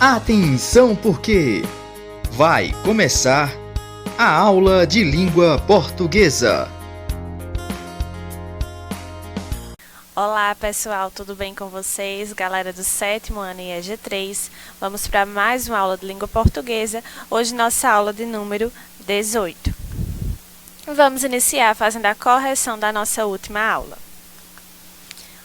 Atenção porque vai começar a aula de língua portuguesa. Olá pessoal, tudo bem com vocês? Galera do 7º ano e EG3, vamos para mais uma aula de língua portuguesa, hoje nossa aula de número 18. Vamos iniciar fazendo a correção da nossa última aula,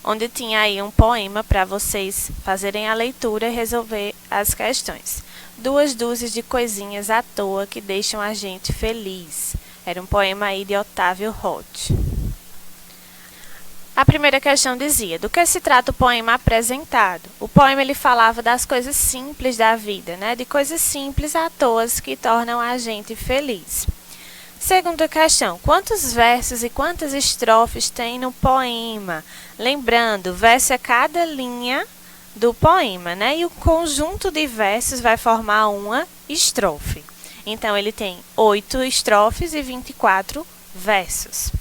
onde tinha aí um poema para vocês fazerem a leitura e resolver as questões. 2 dúzias de coisinhas à toa que deixam a gente feliz. Era um poema aí de Otávio Roth. A primeira questão dizia: do que se trata o poema apresentado? O poema ele falava das coisas simples da vida, né? De coisas simples à toa que tornam a gente feliz. Segunda questão: quantos versos e quantas estrofes tem no poema? Lembrando, verso é cada linha do poema, né? E o conjunto de versos vai formar uma estrofe. Então, ele tem 8 estrofes e 24 versos.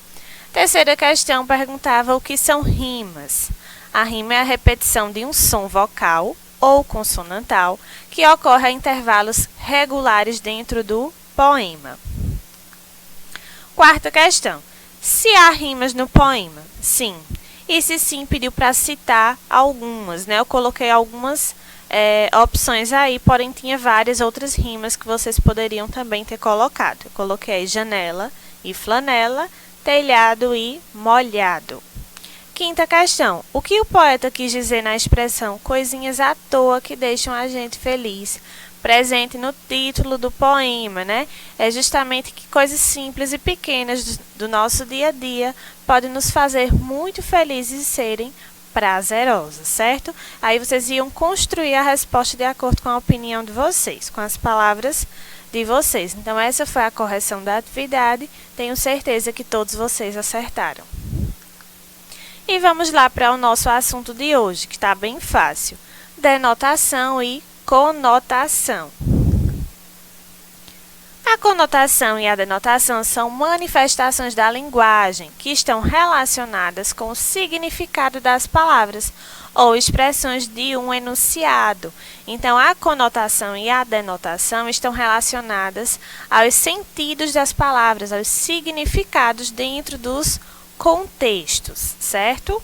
Terceira questão perguntava o que são rimas. A rima é a repetição de um som vocal ou consonantal que ocorre a intervalos regulares dentro do poema. Quarta questão: se há rimas no poema? Sim. E se sim, pediu para citar algumas, né? Eu coloquei algumas opções aí, porém tinha várias outras rimas que vocês poderiam também ter colocado. Eu coloquei janela e flanela, telhado e molhado. Quinta questão: o que o poeta quis dizer na expressão coisinhas à toa que deixam a gente feliz? Presente no título do poema, né? É justamente que coisas simples e pequenas do nosso dia a dia podem nos fazer muito felizes e serem prazerosas, certo? Aí vocês iam construir a resposta de acordo com a opinião de vocês, com as palavras de vocês. Então, essa foi a correção da atividade. Tenho certeza que todos vocês acertaram. E vamos lá para o nosso assunto de hoje, que está bem fácil. Denotação e conotação. A conotação e a denotação são manifestações da linguagem que estão relacionadas com o significado das palavras ou expressões de um enunciado. Então, a conotação e a denotação estão relacionadas aos sentidos das palavras, aos significados dentro dos contextos, certo?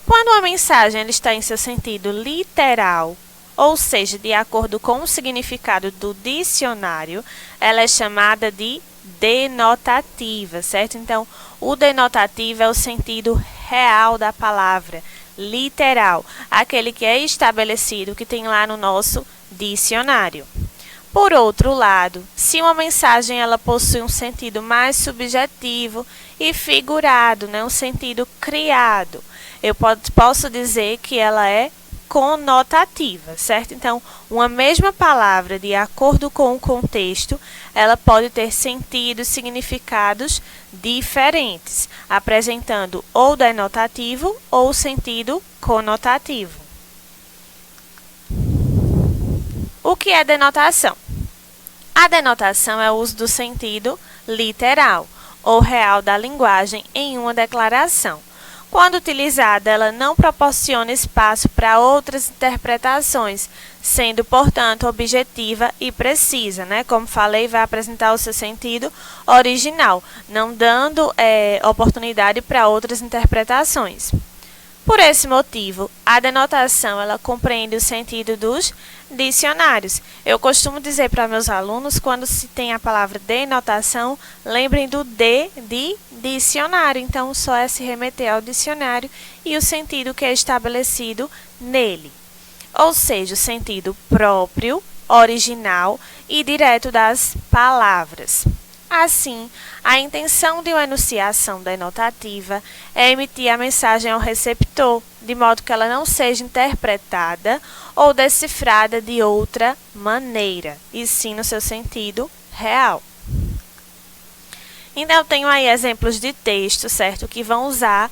Quando uma mensagem ela está em seu sentido literal, ou seja, de acordo com o significado do dicionário, ela é chamada de denotativa, certo? Então, o denotativo é o sentido real da palavra, literal, aquele que é estabelecido, que tem lá no nosso dicionário. Por outro lado, se uma mensagem ela possui um sentido mais subjetivo e figurado, né, um sentido criado, eu posso dizer que ela é conotativa, certo? Então, uma mesma palavra, de acordo com o contexto, ela pode ter sentidos, significados diferentes, apresentando ou denotativo ou sentido conotativo. O que é denotação? A denotação é o uso do sentido literal ou real da linguagem em uma declaração. Quando utilizada, ela não proporciona espaço para outras interpretações, sendo, portanto, objetiva e precisa, né? Como falei, vai apresentar o seu sentido original, não dando oportunidade para outras interpretações. Por esse motivo, a denotação ela compreende o sentido dos dicionários. Eu costumo dizer para meus alunos, quando se tem a palavra denotação, lembrem do D de dicionário. Então, só é se remeter ao dicionário e o sentido que é estabelecido nele. Ou seja, o sentido próprio, original e direto das palavras. Assim, a intenção de uma enunciação denotativa é emitir a mensagem ao receptor, de modo que ela não seja interpretada ou decifrada de outra maneira, e sim no seu sentido real. Então, eu tenho aí exemplos de texto, certo? Que vão usar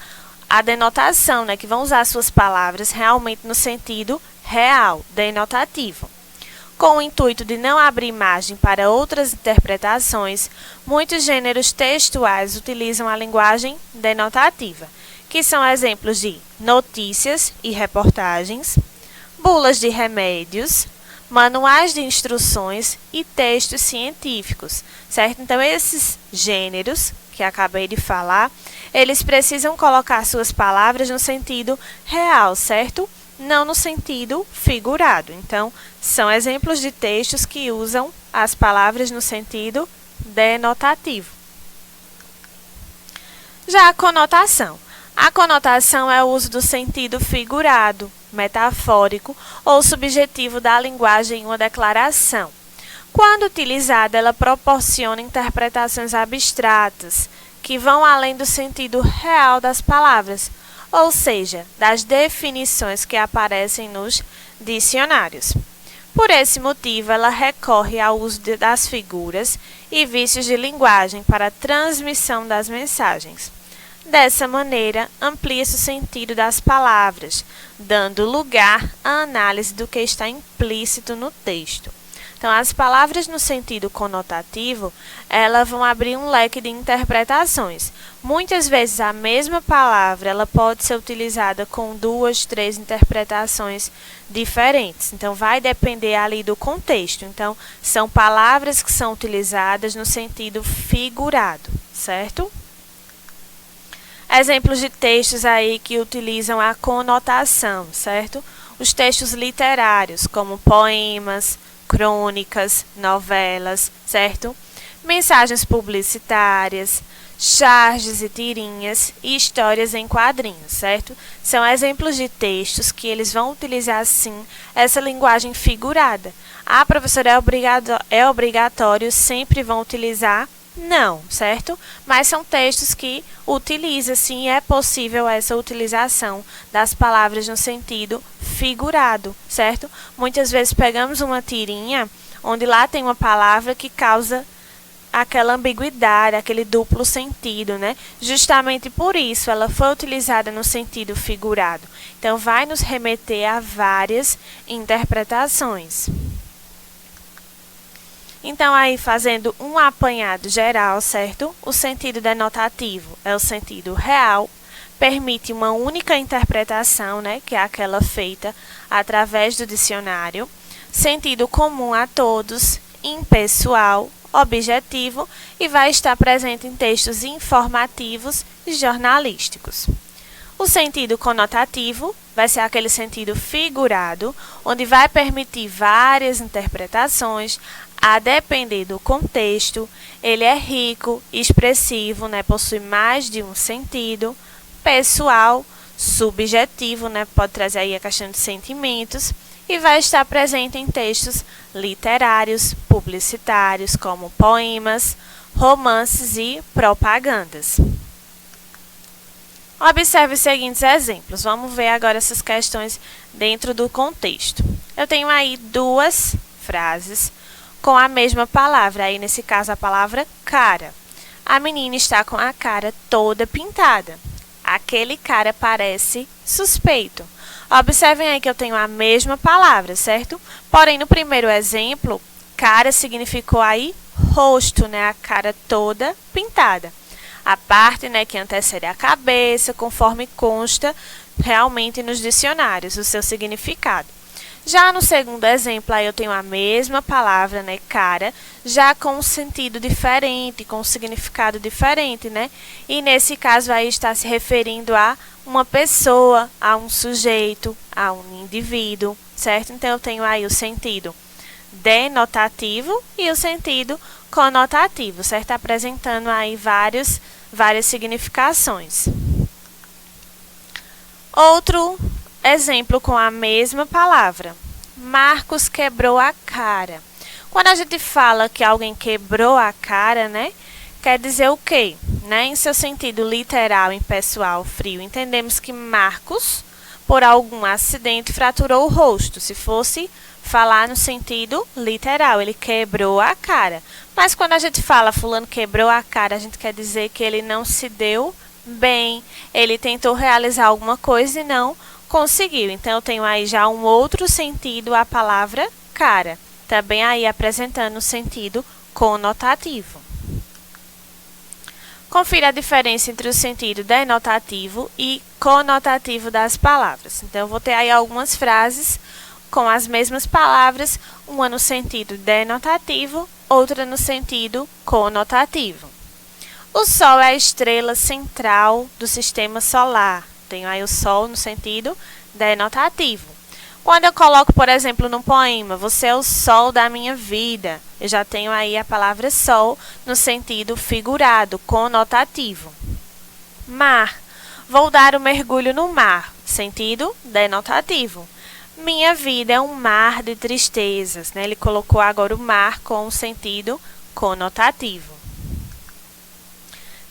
a denotação, né? Que vão usar suas palavras realmente no sentido real, denotativo. Com o intuito de não abrir margem para outras interpretações, muitos gêneros textuais utilizam a linguagem denotativa, que são exemplos de notícias e reportagens, bulas de remédios, manuais de instruções e textos científicos, certo? Então, esses gêneros que acabei de falar, eles precisam colocar suas palavras no sentido real, certo? Não no sentido figurado. Então, são exemplos de textos que usam as palavras no sentido denotativo. Já a conotação. A conotação é o uso do sentido figurado, metafórico ou subjetivo da linguagem em uma declaração. Quando utilizada, ela proporciona interpretações abstratas, que vão além do sentido real das palavras, ou seja, das definições que aparecem nos dicionários. Por esse motivo, ela recorre ao uso das figuras e vícios de linguagem para a transmissão das mensagens. Dessa maneira, amplia-se o sentido das palavras, dando lugar à análise do que está implícito no texto. Então, as palavras no sentido conotativo, elas vão abrir um leque de interpretações. Muitas vezes, a mesma palavra ela pode ser utilizada com 2, 3 interpretações diferentes. Então, vai depender ali do contexto. Então, são palavras que são utilizadas no sentido figurado, certo? Exemplos de textos aí que utilizam a conotação, certo? Os textos literários, como poemas, crônicas, novelas, certo? Mensagens publicitárias, charges e tirinhas e histórias em quadrinhos, certo? São exemplos de textos que eles vão utilizar, sim, essa linguagem figurada. Ah, professora, é obrigatório, sempre vão utilizar? Não, certo? Mas são textos que utilizam, sim, é possível essa utilização das palavras no sentido figurado, certo? Muitas vezes pegamos uma tirinha onde lá tem uma palavra que causa aquela ambiguidade, aquele duplo sentido, né? Justamente por isso ela foi utilizada no sentido figurado. Então, vai nos remeter a várias interpretações. Então, aí fazendo um apanhado geral, certo? O sentido denotativo é o sentido real, permite uma única interpretação, né? Que é aquela feita através do dicionário. Sentido comum a todos, impessoal, objetivo e vai estar presente em textos informativos e jornalísticos. O sentido conotativo vai ser aquele sentido figurado, onde vai permitir várias interpretações, a depender do contexto. Ele é rico, expressivo, né? Possui mais de um sentido, pessoal, subjetivo, né? Pode trazer aí a questão de sentimentos, e vai estar presente em textos literários, publicitários, como poemas, romances e propagandas. Observe os seguintes exemplos. Vamos ver agora essas questões dentro do contexto. Eu tenho aí duas frases com a mesma palavra, aí nesse caso a palavra cara. A menina está com a cara toda pintada. Aquele cara parece suspeito. Observem aí que eu tenho a mesma palavra, certo? Porém, no primeiro exemplo, cara significou aí rosto, né? A cara toda pintada. A parte, né, que antecede a cabeça, conforme consta realmente nos dicionários, o seu significado. Já no segundo exemplo, aí eu tenho a mesma palavra, né, cara, já com um sentido diferente, com um significado diferente, né? E nesse caso aí está se referindo a uma pessoa, a um sujeito, a um indivíduo, certo? Então, eu tenho aí o sentido denotativo e o sentido conotativo, certo? Apresentando aí várias significações. Outro exemplo com a mesma palavra. Marcos quebrou a cara. Quando a gente fala que alguém quebrou a cara, né? Quer dizer o quê? Né? Em seu sentido literal, impessoal, frio, entendemos que Marcos, por algum acidente, fraturou o rosto. Se fosse falar no sentido literal, ele quebrou a cara. Mas quando a gente fala fulano quebrou a cara, a gente quer dizer que ele não se deu bem, ele tentou realizar alguma coisa e não conseguiu. Então, eu tenho aí já um outro sentido a palavra cara, também aí apresentando o sentido conotativo. Confira a diferença entre o sentido denotativo e conotativo das palavras. Então, eu vou ter aí algumas frases com as mesmas palavras, uma no sentido denotativo, outra no sentido conotativo. O Sol é a estrela central do sistema solar. Tenho aí o Sol no sentido denotativo. Quando eu coloco, por exemplo, no poema, você é o sol da minha vida, eu já tenho aí a palavra sol no sentido figurado, conotativo. Mar. Vou dar um mergulho no mar, sentido denotativo. Minha vida é um mar de tristezas, né? Ele colocou agora o mar com o sentido conotativo.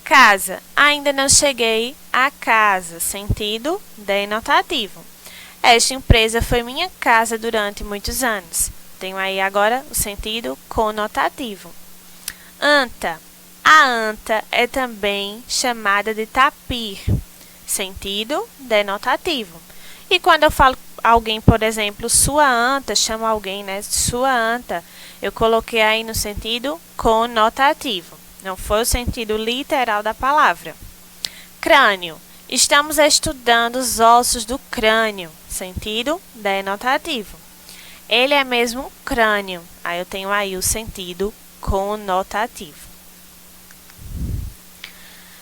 Casa. Ainda não cheguei à casa, sentido denotativo. Esta empresa foi minha casa durante muitos anos. Tenho aí agora o sentido conotativo. Anta. A anta é também chamada de tapir, sentido denotativo. E quando eu falo alguém, por exemplo, sua anta, chamo alguém, né? Sua anta, eu coloquei aí no sentido conotativo. Não foi o sentido literal da palavra. Crânio. Estamos estudando os ossos do crânio, sentido denotativo. Ele é mesmo um crânio. Aí eu tenho aí o sentido conotativo.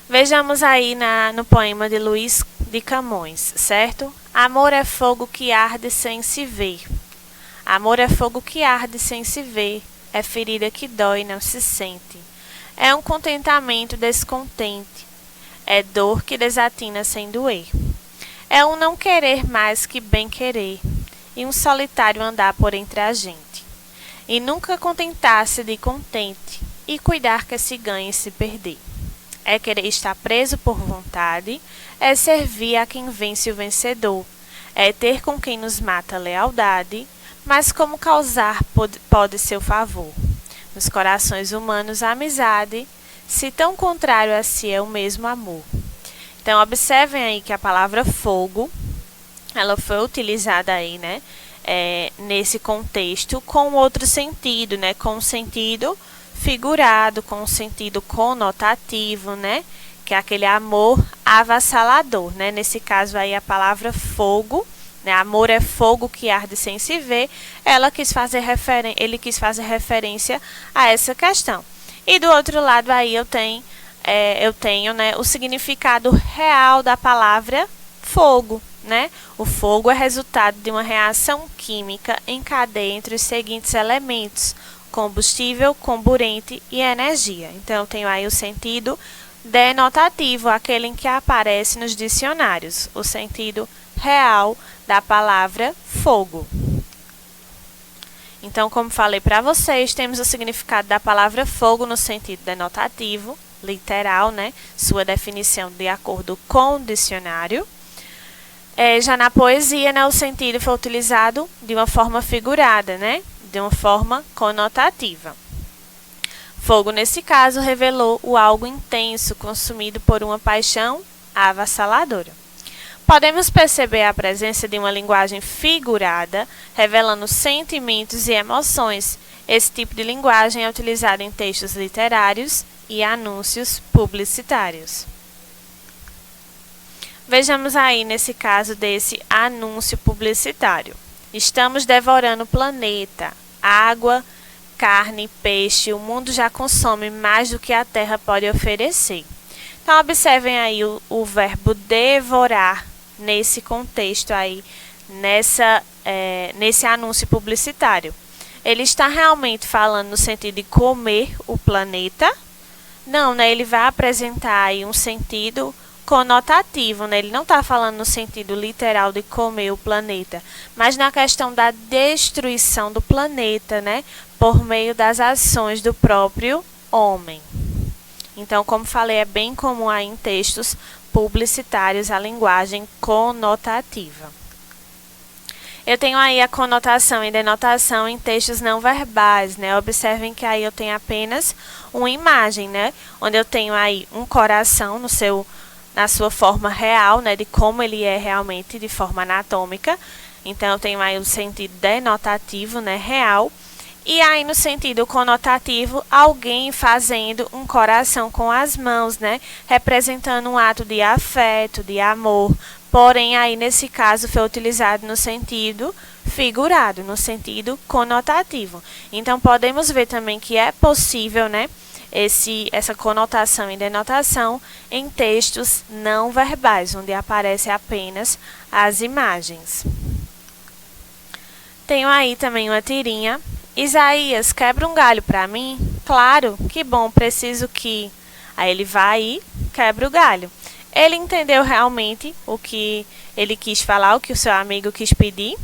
Vejamos aí no poema de Luís de Camões, certo? Amor é fogo que arde sem se ver. Amor é fogo que arde sem se ver. É ferida que dói e não se sente. É um contentamento descontente. É dor que desatina sem doer. É um não querer mais que bem querer. E um solitário andar por entre a gente. E nunca contentar-se de contente. E cuidar que se ganhe e se perder. É querer estar preso por vontade. É servir a quem vence o vencedor. É ter com quem nos mata lealdade. Mas como causar pode seu favor? Nos corações humanos a amizade, se tão contrário a si é o mesmo amor. Então, observem aí que a palavra fogo, ela foi utilizada aí, né, nesse contexto com outro sentido, né, com o sentido figurado, com o sentido conotativo, né, que é aquele amor avassalador, né, nesse caso aí a palavra fogo, né, amor é fogo que arde sem se ver, ele quis fazer referência a essa questão. E do outro lado aí eu tenho, né, o significado real da palavra fogo, né? O fogo é resultado de uma reação química em cadeia entre os seguintes elementos: combustível, comburente e energia. Então eu tenho aí o sentido denotativo, aquele em que aparece nos dicionários, o sentido real da palavra fogo. Então, como falei para vocês, temos o significado da palavra fogo no sentido denotativo, literal, né? Sua definição de acordo com o dicionário. Já na poesia, né, o sentido foi utilizado de uma forma figurada, né? De uma forma conotativa. Fogo, nesse caso, revelou o algo intenso consumido por uma paixão avassaladora. Podemos perceber a presença de uma linguagem figurada, revelando sentimentos e emoções. Esse tipo de linguagem é utilizado em textos literários e anúncios publicitários. Vejamos aí nesse caso desse anúncio publicitário. Estamos devorando o planeta. Água, carne, peixe, o mundo já consome mais do que a terra pode oferecer. Então, observem aí o verbo devorar nesse contexto aí, nesse anúncio publicitário. Ele está realmente falando no sentido de comer o planeta? Não, né? Ele vai apresentar aí um sentido conotativo, né? Ele não está falando no sentido literal de comer o planeta, mas na questão da destruição do planeta, né? Por meio das ações do próprio homem. Então, como falei, é bem comum aí em textos publicitários a linguagem conotativa. Eu tenho aí a conotação e denotação em textos não verbais, né? Observem que aí eu tenho apenas uma imagem, né? Onde eu tenho aí um coração na sua forma real, né? De como ele é realmente de forma anatômica. Então, eu tenho aí o sentido denotativo, né? Real. E aí, no sentido conotativo, alguém fazendo um coração com as mãos, né? Representando um ato de afeto, de amor, porém aí nesse caso foi utilizado no sentido figurado, no sentido conotativo. Então podemos ver também que é possível, né, essa conotação e denotação em textos não verbais, onde aparecem apenas as imagens. Tenho aí também uma tirinha. Isaías, quebra um galho para mim? Claro, que bom, preciso que... Aí ele vai e quebra o galho. Ele entendeu realmente o que ele quis falar, o que o seu amigo quis pedir.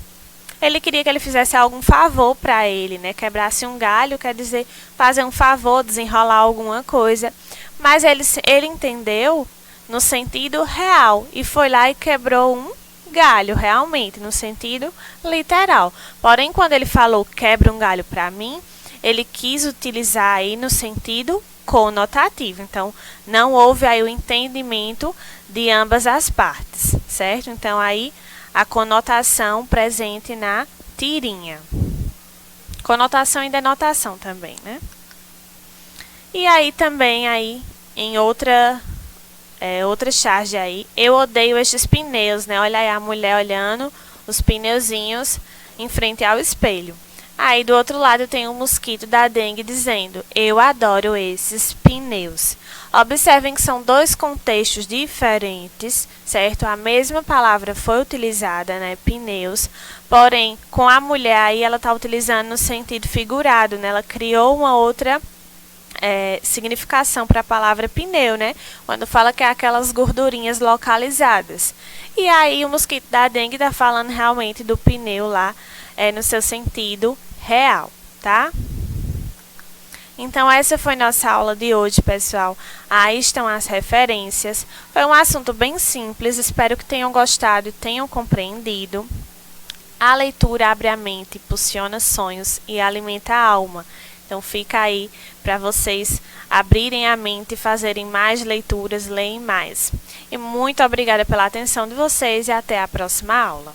Ele queria que ele fizesse algum favor para ele, né? Quebrasse um galho, quer dizer, fazer um favor, desenrolar alguma coisa. Mas ele entendeu no sentido real e foi lá e quebrou um galho, realmente, no sentido literal. Porém, quando ele falou quebra um galho para mim, ele quis utilizar aí no sentido conotativo. Então, não houve aí o entendimento de ambas as partes, certo? Então, aí a conotação presente na tirinha. Conotação e denotação também, né? E aí também aí em outra charge aí, eu odeio estes pneus, né? Olha aí a mulher olhando os pneuzinhos em frente ao espelho. Aí do outro lado tem um mosquito da dengue dizendo, eu adoro esses pneus. Observem que são dois contextos diferentes, certo? A mesma palavra foi utilizada, né? Pneus, porém com a mulher aí ela está utilizando no sentido figurado, né? Ela criou uma outra significação para a palavra pneu, né? Quando fala que é aquelas gordurinhas localizadas. E aí o mosquito da dengue está falando realmente do pneu lá, no seu sentido real, tá? Então, essa foi nossa aula de hoje, pessoal. Aí estão as referências. Foi um assunto bem simples, espero que tenham gostado e tenham compreendido. A leitura abre a mente, impulsiona sonhos e alimenta a alma. Então, fica aí para vocês abrirem a mente e fazerem mais leituras, leem mais. E muito obrigada pela atenção de vocês e até a próxima aula.